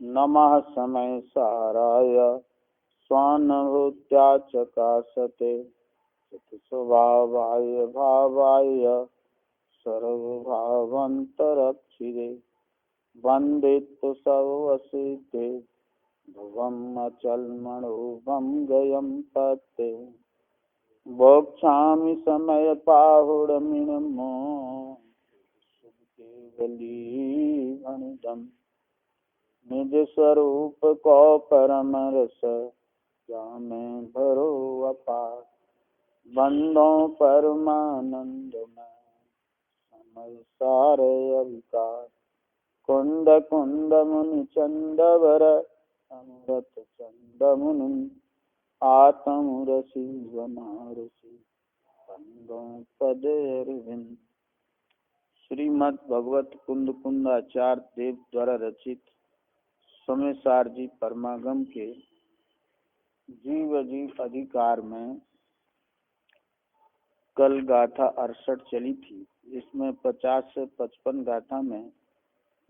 नमः समय साराय स्वानुभूत्या चकाशते स्वभावाय भावाय सर्वभावान्तरक्षिरे वन्दित सर्वसिद्धे ध्रुवम् अचलमणोभं गयं पते बोक्षामि समय पाहुडमिनमो केवलीभणिदम् निज स्वरूप को परम रस जामे भरो अपार बंदों परमानंद में समय सारे अविकार कुंद कुंद मुनि चंद वर अमृत चंद मुनि आत्म रसी वनारसी बंदों पद अरविंद। श्रीमद् भगवत कुंद कुंद आचार्य देव द्वारा रचित समय सार जी परमागम के जीव जीव अधिकार में कल गाथा 68 चली थी। इसमें 50 से 55 गाथा में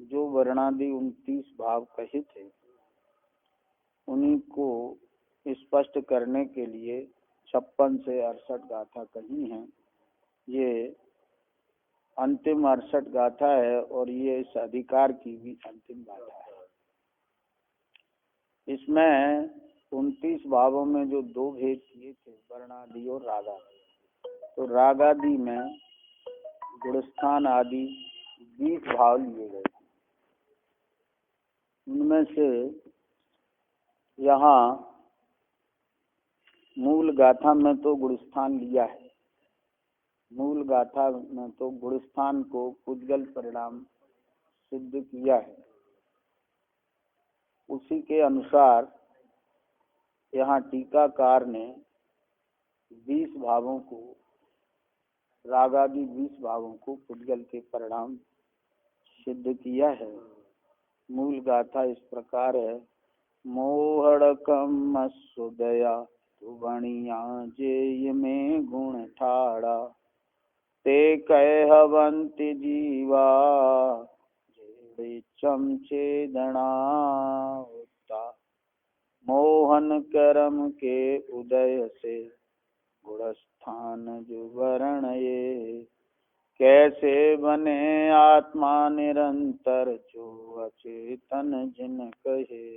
जो वर्णादि 29 भाव कहे थे उन्हीं को स्पष्ट करने के लिए 56 से 68 गाथा कही हैं। ये अंतिम 68 गाथा है और ये इस अधिकार की भी अंतिम गाथा है। इसमें 29 भावों में जो दो भेद किए थे वर्णादि और रागादि, तो रागादि में गुणस्थान आदि 20 भाव लिए गए थे। उनमें से यहाँ मूल गाथा में तो गुणस्थान लिया है। मूल गाथा में तो गुणस्थान को पुद्गल परिणाम सिद्ध किया है। उसी के अनुसार यहाँ टीकाकार ने 20 भावों को रागादि 20 भावों को पुद्गल के परिणाम सिद्ध किया है। मूल गाथा इस प्रकार है। मोहड़कम सुदया तु बणिया जेय में गुण ठाड़ा ते कहवंति जीवा चमचेदना होता मोहन करम के उदय से गुणस्थान जो वर्ण ये कैसे बने आत्मा निरंतर जो अचेतन जिन कहे।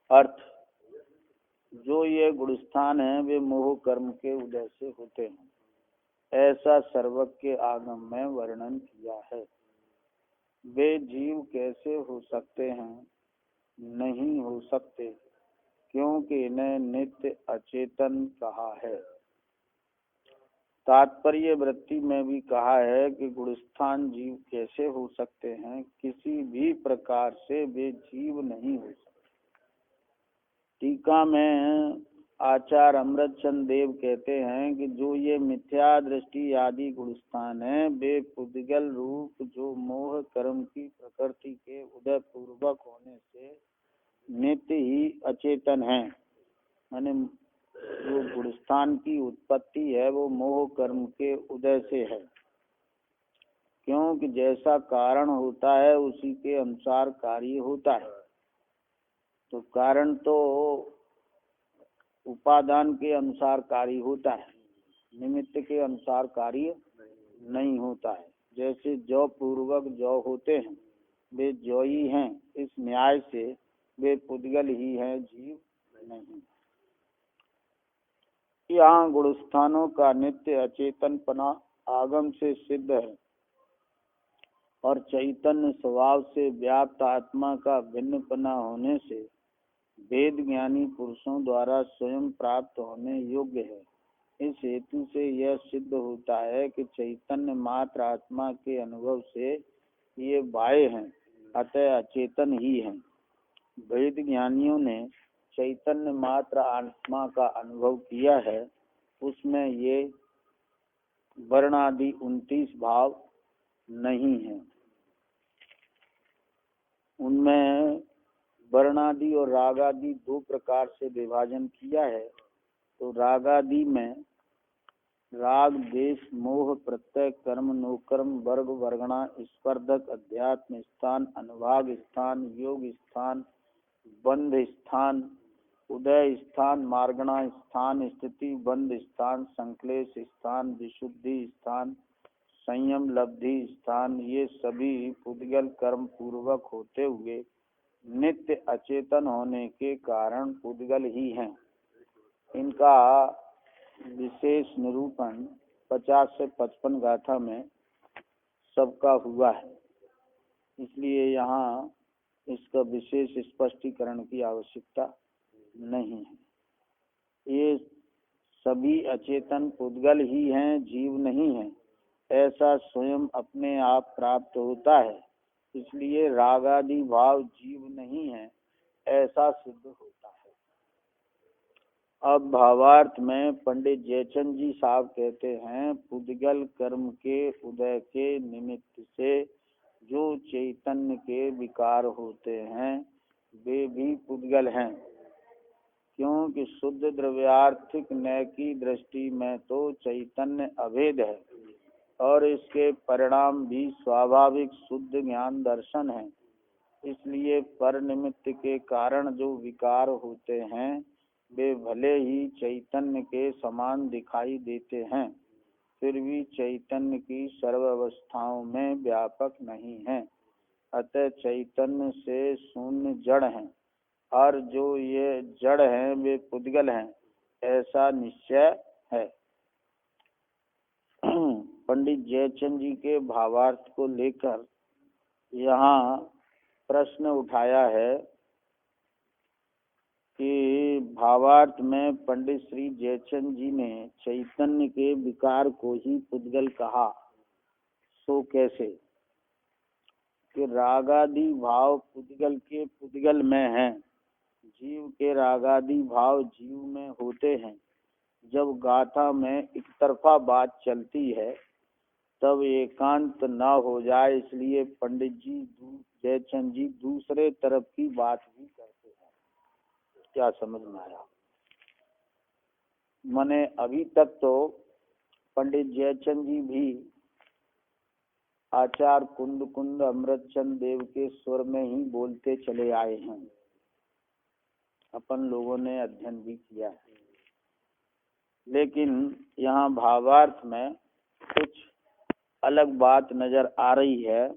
अर्थ, जो ये गुणस्थान है वे मोह कर्म के उदय से होते हैं, ऐसा सर्वज्ञ के आगम में वर्णन किया है। वे जीव कैसे हो सकते हैं? नहीं हो सकते, क्योंकि इन्हें नित्य अचेतन कहा है। तात्पर्य वृत्ति में भी कहा है कि गुणस्थान जीव कैसे हो सकते हैं? किसी भी प्रकार से वे जीव नहीं हो सकते। टीका में आचार्य अमृतचंद देव कहते हैं कि जो ये मिथ्या दृष्टि आदि गुणस्थान है वे पुद्गल रूप जो मोह कर्म की प्रकृति के उदय पूर्वक होने से नित्य ही अचेतन है। माने जो गुणस्थान की उत्पत्ति है वो मोह कर्म के उदय से है, क्योंकि जैसा कारण होता है उसी के अनुसार कार्य होता है। तो कारण तो उपादान के अनुसार कार्य होता है, निमित्त के अनुसार कार्य नहीं होता है। जैसे जो पूर्वक जो होते हैं वे जो ही हैं, इस न्याय से वे पुद्गल ही हैं, जीव नहीं। यहाँ गुणस्थानों का नित्य अचेतनपना आगम से सिद्ध है और चैतन्य स्वभाव से व्याप्त आत्मा का भिन्नपना होने से वेद ज्ञानी पुरुषों द्वारा स्वयं प्राप्त होने योग्य है। इस हेतु से यह सिद्ध होता है कि चैतन्य मात्र आत्मा के अनुभव से ये बाह्य हैं, अतः अचेतन ही हैं। वेद ज्ञानियों ने चैतन्य मात्र आत्मा का अनुभव किया है, उसमें ये वर्णादि 29 भाव नहीं हैं। उनमें वर्णादि और रागादि दो प्रकार से विभाजन किया है। तो रागादि में राग द्वेष मोह प्रत्यय कर्म नोकर्म वर्ग वर्गणा स्पर्धक अध्यात्म स्थान अनुभाग स्थान योग स्थान बंध स्थान उदय स्थान मार्गणा स्थान स्थिति बंध स्थान संक्लेश स्थान विशुद्धि स्थान संयम लब्धि स्थान, ये सभी पुद्गल कर्म पूर्वक होते हुए नित्य अचेतन होने के कारण पुद्गल ही हैं। इनका विशेष निरूपण 50 से 55 गाथा में सबका हुआ है, इसलिए यहाँ इसका विशेष स्पष्टीकरण की आवश्यकता नहीं है। ये सभी अचेतन पुद्गल ही हैं, जीव नहीं है, ऐसा स्वयं अपने आप प्राप्त होता है, इसलिए रागादि भाव जीव नहीं है ऐसा सिद्ध होता है। अब भावार्थ में पंडित जयचंद जी साहब कहते हैं, पुद्गल कर्म के उदय के निमित्त से जो चैतन्य के विकार होते हैं वे भी पुद्गल हैं, क्योंकि शुद्ध द्रव्यार्थिक नय की दृष्टि में तो चैतन्य अभेद है और इसके परिणाम भी स्वाभाविक शुद्ध ज्ञान दर्शन है। इसलिए पर निमित्त के कारण जो विकार होते हैं वे भले ही चैतन्य के समान दिखाई देते हैं, फिर भी चैतन्य की सर्व अवस्थाओं में व्यापक नहीं है। अतः चैतन्य से शून्य जड़ हैं और जो ये जड़ हैं वे पुद्गल हैं, ऐसा निश्चय है। पंडित जयचंद जी के भावार्थ को लेकर यहाँ प्रश्न उठाया है कि भावार्थ में पंडित श्री जयचंद जी ने चैतन्य के विकार को ही पुद्गल कहा, सो कैसे? कि रागादि भाव पुद्गल के पुद्गल में हैं, जीव के रागादि भाव जीव में होते हैं। जब गाथा में एक तरफा बात चलती है तब एकांत न हो जाए, इसलिए पंडित जी जयचंद जी दूसरे तरफ की बात भी करते हैं। क्या समझ में आया? मने अभी तक तो पंडित जयचंद जी भी आचार्य कुंद कुंद अमृतचंद देव के स्वर में ही बोलते चले आए हैं, अपन लोगों ने अध्ययन भी किया है। लेकिन यहाँ भावार्थ में कुछ अलग बात नजर आ रही है।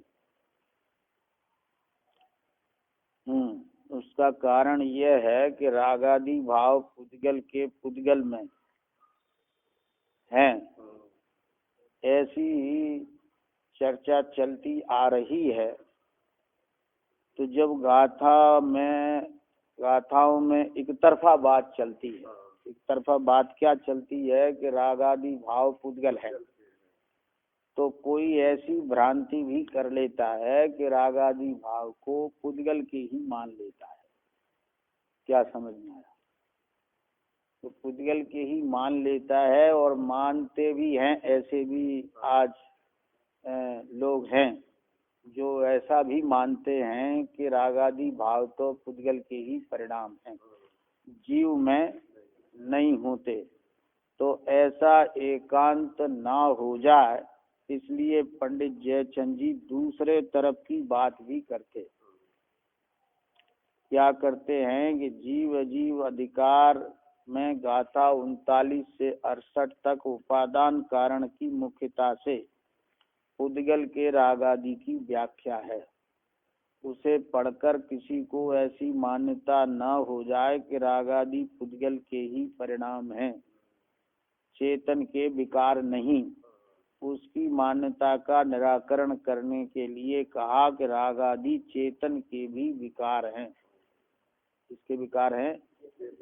उसका कारण यह है कि रागादि भाव पुद्गल के पुद्गल में हैं, ऐसी चर्चा चलती आ रही है। तो जब गाथाओं में एक तरफा बात चलती है, एक तरफा बात क्या चलती है कि रागादि भाव पुद्गल है, तो कोई ऐसी भ्रांति भी कर लेता है कि रागादि भाव को पुद्गल के ही मान लेता है। क्या समझ में आया? तो पुद्गल के ही मान लेता है और मानते भी हैं, ऐसे भी आज लोग हैं जो ऐसा भी मानते हैं कि रागादि भाव तो पुद्गल के ही परिणाम हैं, जीव में नहीं होते। तो ऐसा एकांत ना हो जाए, इसलिए पंडित जयचंद जी दूसरे तरफ की बात भी करते। क्या करते हैं कि जीव अजीव अधिकार में गाथा 39 से 68 तक उपादान कारण की मुख्यता से पुद्गल के रागादि की व्याख्या है। उसे पढ़कर किसी को ऐसी मान्यता न हो जाए कि रागादि पुद्गल के ही परिणाम हैं, चेतन के विकार नहीं। उसकी मान्यता का निराकरण करने के लिए कहा कि रागादि चेतन के भी विकार हैं। किसके विकार हैं?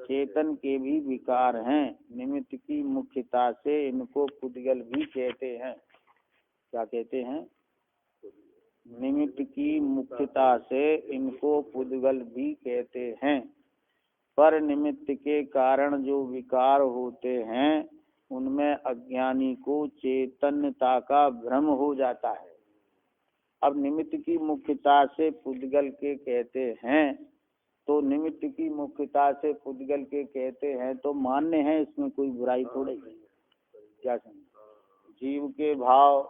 चेतन के भी विकार हैं। निमित्त की मुख्यता से इनको पुद्गल भी कहते हैं। क्या कहते हैं? निमित्त की मुख्यता से इनको पुद्गल भी कहते हैं। पर निमित्त के कारण जो विकार होते हैं उनमें अज्ञानी को चैतन्यता का भ्रम हो जाता है। अब निमित्त की मुख्यता से पुद्गल के कहते हैं, तो निमित्त की मुख्यता से पुद्गल के कहते हैं तो मान्य है, इसमें कोई बुराई थोड़ी। क्या समझ? जीव के भाव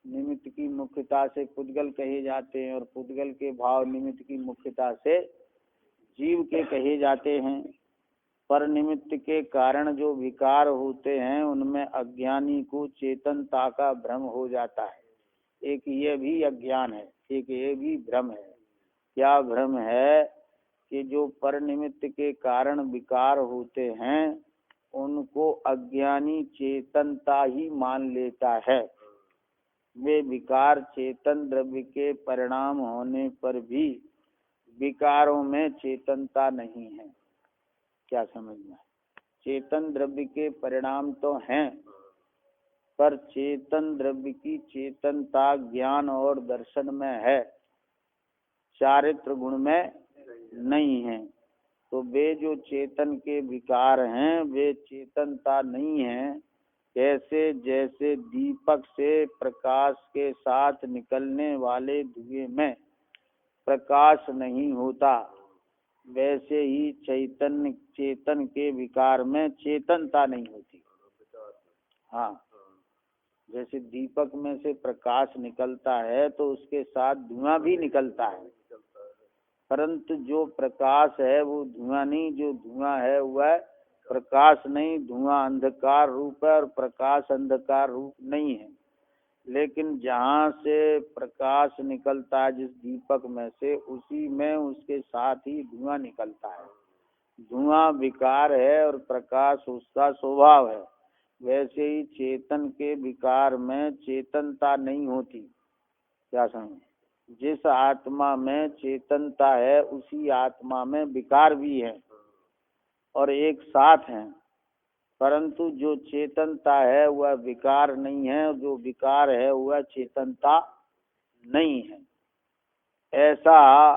निमित्त की मुख्यता से पुद्गल कहे जाते हैं और पुद्गल के भाव निमित्त की मुख्यता से जीव के कहे जाते हैं। पर निमित्त के कारण जो विकार होते हैं उनमें अज्ञानी को चेतनता का भ्रम हो जाता है। एक ये भी अज्ञान है, एक ये भी भ्रम है। क्या भ्रम है कि जो पर निमित्त के कारण विकार होते हैं उनको अज्ञानी चेतनता ही मान लेता है। वे विकार चेतन द्रव्य के परिणाम होने पर भी विकारों में चेतनता नहीं है। क्या समझना है? चेतन द्रव्य के परिणाम तो हैं, पर चेतन द्रव्य की चेतनता ज्ञान और दर्शन में है, चारित्र गुण में नहीं है। तो वे जो चेतन के विकार हैं वे चेतनता नहीं है। कैसे? जैसे दीपक से प्रकाश के साथ निकलने वाले धुएं में प्रकाश नहीं होता, वैसे ही चेतन के विकार में चेतनता नहीं होती। हाँ, जैसे दीपक में से प्रकाश निकलता है तो उसके साथ धुआं भी निकलता है, परंतु जो प्रकाश है वो धुआं नहीं, जो धुआं है वह प्रकाश नहीं। धुआं अंधकार रूप है और प्रकाश अंधकार रूप नहीं है। लेकिन जहाँ से प्रकाश निकलता है जिस दीपक में से, उसी में उसके साथ ही धुआं निकलता है। धुआं विकार है और प्रकाश उसका स्वभाव है। वैसे ही चेतन के विकार में चेतनता नहीं होती। क्या समझ? जिस आत्मा में चेतनता है उसी आत्मा में विकार भी है और एक साथ हैं, परंतु जो चेतनता है वह विकार नहीं है और जो विकार है वह चेतनता नहीं है। ऐसा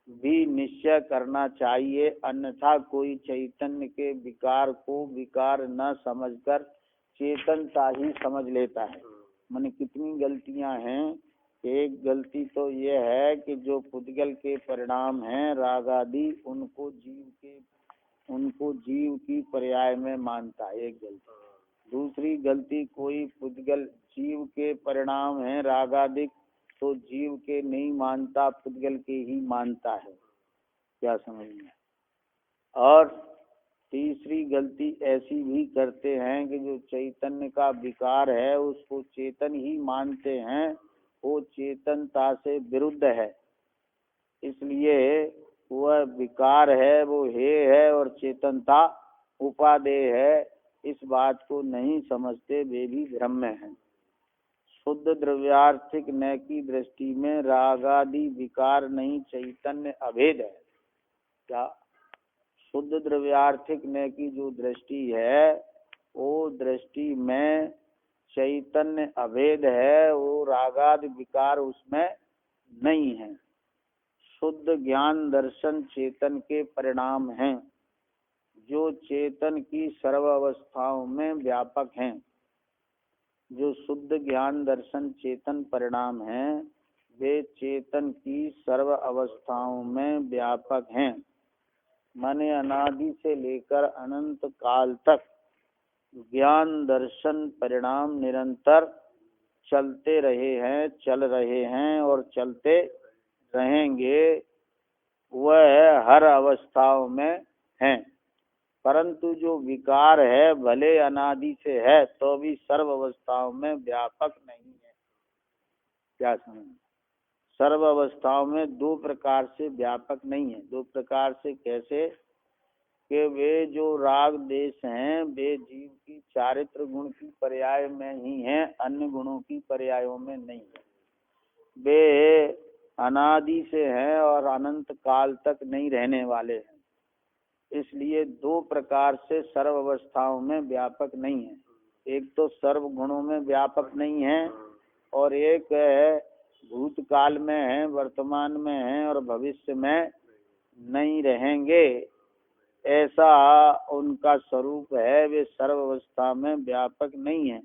भी निश्चय करना चाहिए, अन्यथा कोई चैतन्य के विकार को विकार न समझकर चेतनता ही समझ लेता है। माने कितनी गलतियां हैं। एक गलती तो ये है कि जो पुद्गल के परिणाम हैं राग आदि, उनको जीव की पर्याय में मानता है, एक गलती। दूसरी गलती, कोई पुद्गल जीव के परिणाम हैं राग आदि तो जीव के नहीं मानता, पुद्गल के ही मानता है। क्या समझ में? और तीसरी गलती ऐसी भी करते हैं कि जो चैतन्य का विकार है उसको चेतन ही मानते हैं, वो चेतनता से विरुद्ध है, इसलिए वह विकार है, वो हे है और चेतनता उपादेय है। इस बात को नहीं समझते, वे भी भ्रम में हैं। शुद्ध द्रव्यार्थिक न की दृष्टि में रागादि विकार नहीं, चैतन्य अभेद है। क्या? शुद्ध द्रव्यार्थिक न की जो दृष्टि है वो दृष्टि में चैतन्य अभेद है, वो रागादि विकार उसमें नहीं है। शुद्ध ज्ञान दर्शन चेतन के परिणाम हैं, जो चेतन की सर्व अवस्थाओं में व्यापक हैं। जो शुद्ध ज्ञान दर्शन चेतन परिणाम हैं वे चेतन की सर्व अवस्थाओं में व्यापक हैं। माने अनादि से लेकर अनंत काल तक ज्ञान दर्शन परिणाम निरंतर चलते रहे हैं, चल रहे हैं और चलते रहेंगे। वह हर अवस्थाओं में हैं, परंतु जो विकार है भले अनादि से है तो भी सर्व अवस्थाओं में व्यापक नहीं है। क्या समझ? सर्व अवस्थाओं में दो प्रकार से व्यापक नहीं है। दो प्रकार से कैसे? कि वे जो राग देश हैं वे जीव की चारित्र गुण की पर्याय में ही हैं, अन्य गुणों की पर्यायों में नहीं है। वे अनादि से हैं और अनंत काल तक नहीं रहने वाले हैं, इसलिए दो प्रकार से सर्व अवस्थाओं में व्यापक नहीं है। एक तो सर्व गुणों में व्यापक नहीं है और एक भूतकाल में है, वर्तमान में है और भविष्य में नहीं रहेंगे। ऐसा उनका स्वरूप है, वे सर्व अवस्था में व्यापक नहीं है।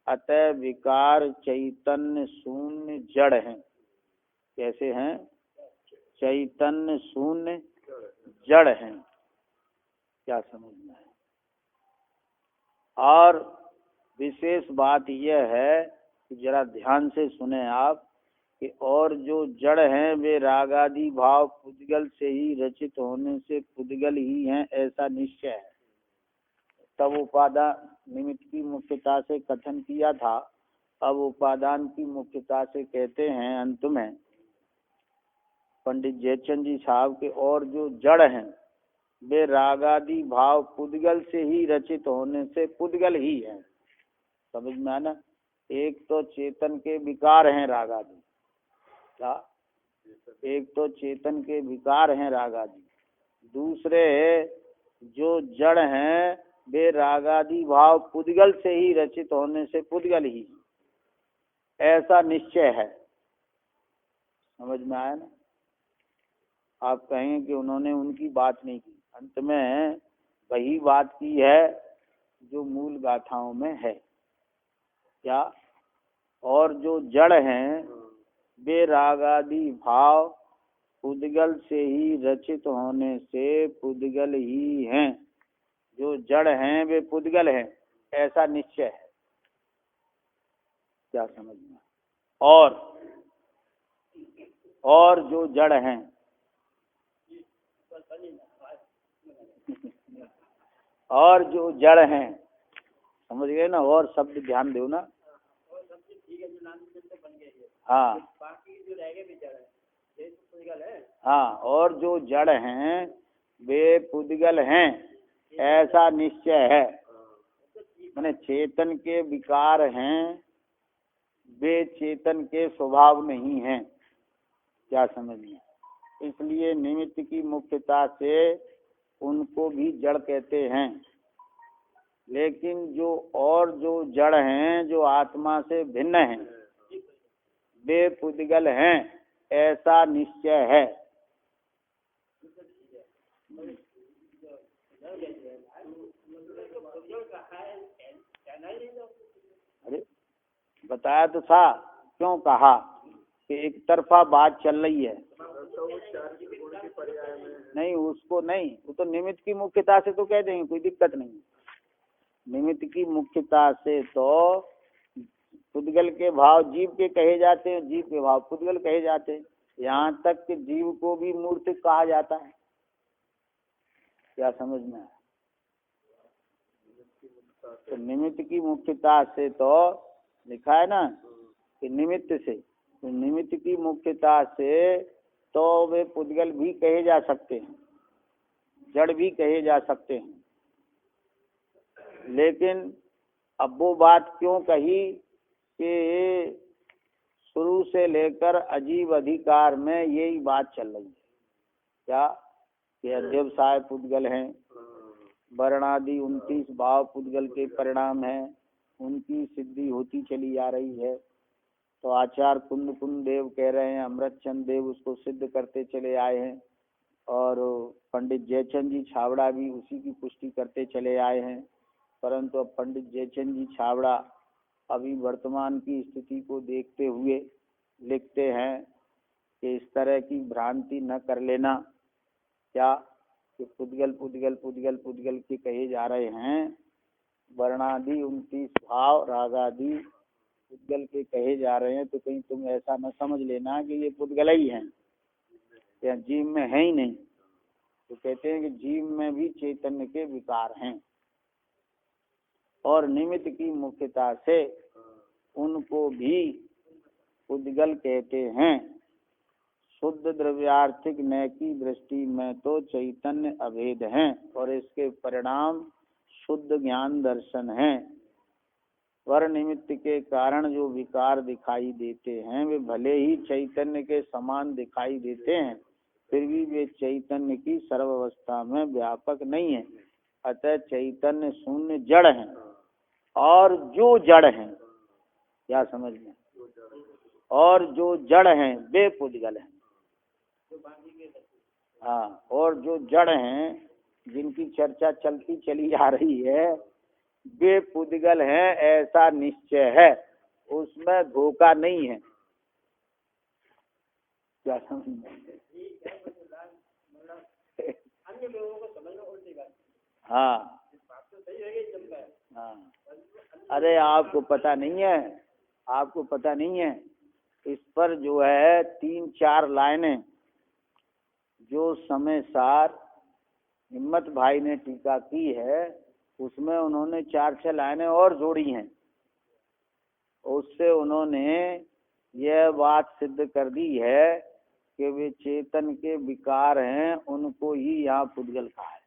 अतः विकार चैतन्य शून्य जड़ हैं। कैसे हैं? चैतन्य शून्य जड़ हैं। क्या समझना है? और विशेष बात यह है कि जरा ध्यान से सुने आप कि और जो जड़ हैं वे रागादि भाव पुद्गल से ही रचित होने से पुद्गल ही हैं, ऐसा निश्चय है। तब उपादान निमित्त की मुख्यता से कथन किया था, अब उपादान की मुख्यता से कहते हैं अंत में पंडित जयचंद जी साहब के, और जो जड़ हैं वे रागादि भाव पुद्गल से ही रचित होने से पुद्गल ही हैं। समझ में आना? एक तो चेतन के विकार हैं रागादि, क्या? एक तो चेतन के विकार हैं रागादि, दूसरे जो जड़ हैं वे रागादि भाव पुद्गल से ही रचित होने से पुद्गल ही, ऐसा निश्चय है। समझ में आया ना? आप कहेंगे कि उन्होंने उनकी बात नहीं की, अंत में वही बात की है जो मूल गाथाओं में है। क्या? और जो जड़ हैं वे रागादि भाव पुद्गल से ही रचित होने से पुद्गल ही हैं। जो जड़ हैं वे पुद्गल हैं, ऐसा निश्चय है। क्या समझ में? और जो जड़ हैं और जो जड़ हैं, समझ गए ना? और शब्द ध्यान दो ना। हाँ हाँ, और जो जड़ हैं वे पुद्गल हैं, ऐसा निश्चय है। माने चेतन के विकार हैं, वे चेतन के स्वभाव नहीं हैं। क्या समझ में? इसलिए निमित्त की मुख्यता से उनको भी जड़ कहते हैं। लेकिन जो जड़ हैं, जो आत्मा से भिन्न हैं, वे पुद्गल हैं, ऐसा निश्चय है। अरे बताया तो था, क्यों कहा कि एक तरफा बात चल रही है। नहीं, उसको नहीं, वो तो निमित्त की मुख्यता से तो कह देंगे, कोई दिक्कत नहीं। निमित्त की मुख्यता से तो पुद्गल के भाव जीव के कहे जाते हैं, जीव के भाव पुद्गल कहे जाते हैं। यहाँ तक कि जीव को भी मूर्ति कहा जाता है। क्या समझ में है? तो निमित्त की मुख्यता से तो लिखा है ना कि निमित्त से, तो निमित्त की मुख्यता से तो वे पुद्गल भी कहे जा सकते हैं, जड़ भी कहे जा सकते हैं। लेकिन अब वो बात क्यों कही कि शुरू से लेकर अजीब अधिकार में यही बात चल रही है। क्या? कि अध्यवसाय पुद्गल हैं, वर्णादि 29 भाव पुद्गल के परिणाम हैं, उनकी सिद्धि होती चली आ रही है। तो आचार्य कुंद देव कह रहे हैं, अमृतचंद देव उसको सिद्ध करते चले आए हैं, और पंडित जयचंद जी छाबड़ा भी उसी की पुष्टि करते चले आए हैं। परंतु अब पंडित जयचंद जी छाबड़ा अभी वर्तमान की स्थिति को देखते हुए लिखते हैं कि इस तरह की भ्रांति न कर लेना। क्या? कि पुद्गल पुद्गल पुद्गल पुद्गल के कहे जा रहे हैं, वर्णादि 29 भाव रागादि पुद्गल के कहे जा रहे हैं, तो कहीं तुम ऐसा न समझ लेना कि ये पुद्गल ही हैं, या जीव में है ही नहीं। तो कहते हैं कि जीव में भी चैतन्य के विकार हैं, और निमित्त की मुख्यता से उनको भी पुद्गल कहते हैं। शुद्ध द्रव्यार्थिक नय की दृष्टि में तो चैतन्य अभेद हैं, और इसके परिणाम शुद्ध ज्ञान दर्शन हैं। वर निमित्त के कारण जो विकार दिखाई देते हैं वे भले ही चैतन्य के समान दिखाई देते हैं, फिर भी वे चैतन्य की सर्वावस्था में व्यापक नहीं है। अतः चैतन्य शून्य जड़ हैं, और जो जड़ हैं, क्या समझ में? और जो जड़ हैं वे पुद्गल हैं। हाँ, और जो जड़ हैं जिनकी चर्चा चलती चली आ रही है, वे पुद्गल हैं, ऐसा निश्चय है, उसमें धोखा नहीं है। क्या समझ में? अन्य लोगों को समझना उल्टी बात। हाँ हाँ, अरे आपको पता नहीं है, आपको पता नहीं है, इस पर जो है 3-4 लाइनें जो समय सार हिम्मत भाई ने टीका की है, उसमें उन्होंने 4-6 लाइनें और जोड़ी हैं। उससे उन्होंने यह बात सिद्ध कर दी है कि वे चेतन के विकार हैं, उनको ही यहाँ पुद्गल कहा है।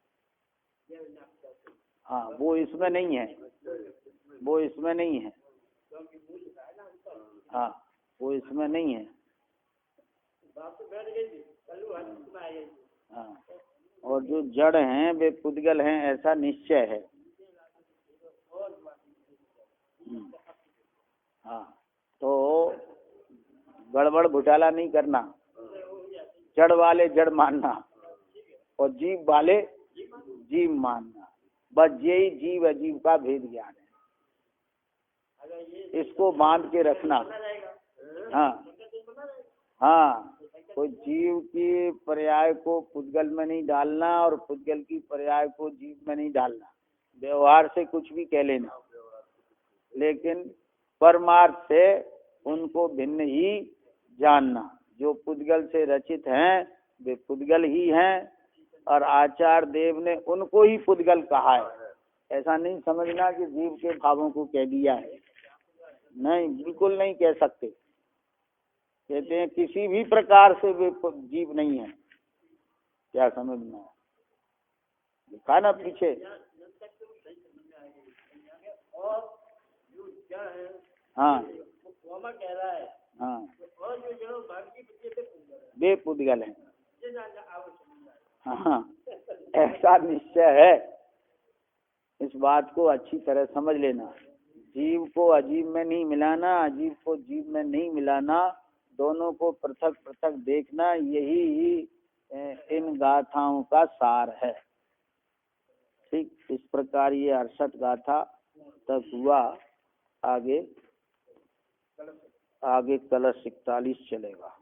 हाँ, वो इसमें नहीं है, वो इसमें नहीं है। हाँ, वो इसमें नहीं है। हाँ, और जो जड़ हैं वे पुद्गल हैं, ऐसा निश्चय है। हाँ, तो गड़बड़ घोटाला नहीं करना, जड़ वाले जड़ मानना और जीव वाले जीव मानना, बस यही जीव अजीव का भेद ज्ञान है। इसको बांध के रखना। हाँ हाँ, कोई जीव की पर्याय को पुद्गल में नहीं डालना और पुद्गल की पर्याय को जीव में नहीं डालना। व्यवहार से कुछ भी कह लेना, लेकिन परमार्थ से उनको भिन्न ही जानना। जो पुद्गल से रचित हैं वे पुद्गल ही हैं, और आचार्य देव ने उनको ही पुद्गल कहा है। ऐसा नहीं समझना कि जीव के भावों को कह दिया है, नहीं, बिल्कुल नहीं कह सकते। कहते हैं किसी भी प्रकार से वे जीव नहीं है। क्या समझना, लिखा ना पीछे। हाँ हाँ, वे पुद्गल हैं। हाँ, ऐसा निश्चय है। इस बात को अच्छी तरह समझ लेना। जीव को अजीव में नहीं मिलाना, अजीव को जीव में नहीं मिलाना, दोनों को पृथक पृथक देखना, यही इन गाथाओं का सार है। ठीक इस प्रकार ये 68 गाथा तक हुआ। आगे कलश 41 चलेगा।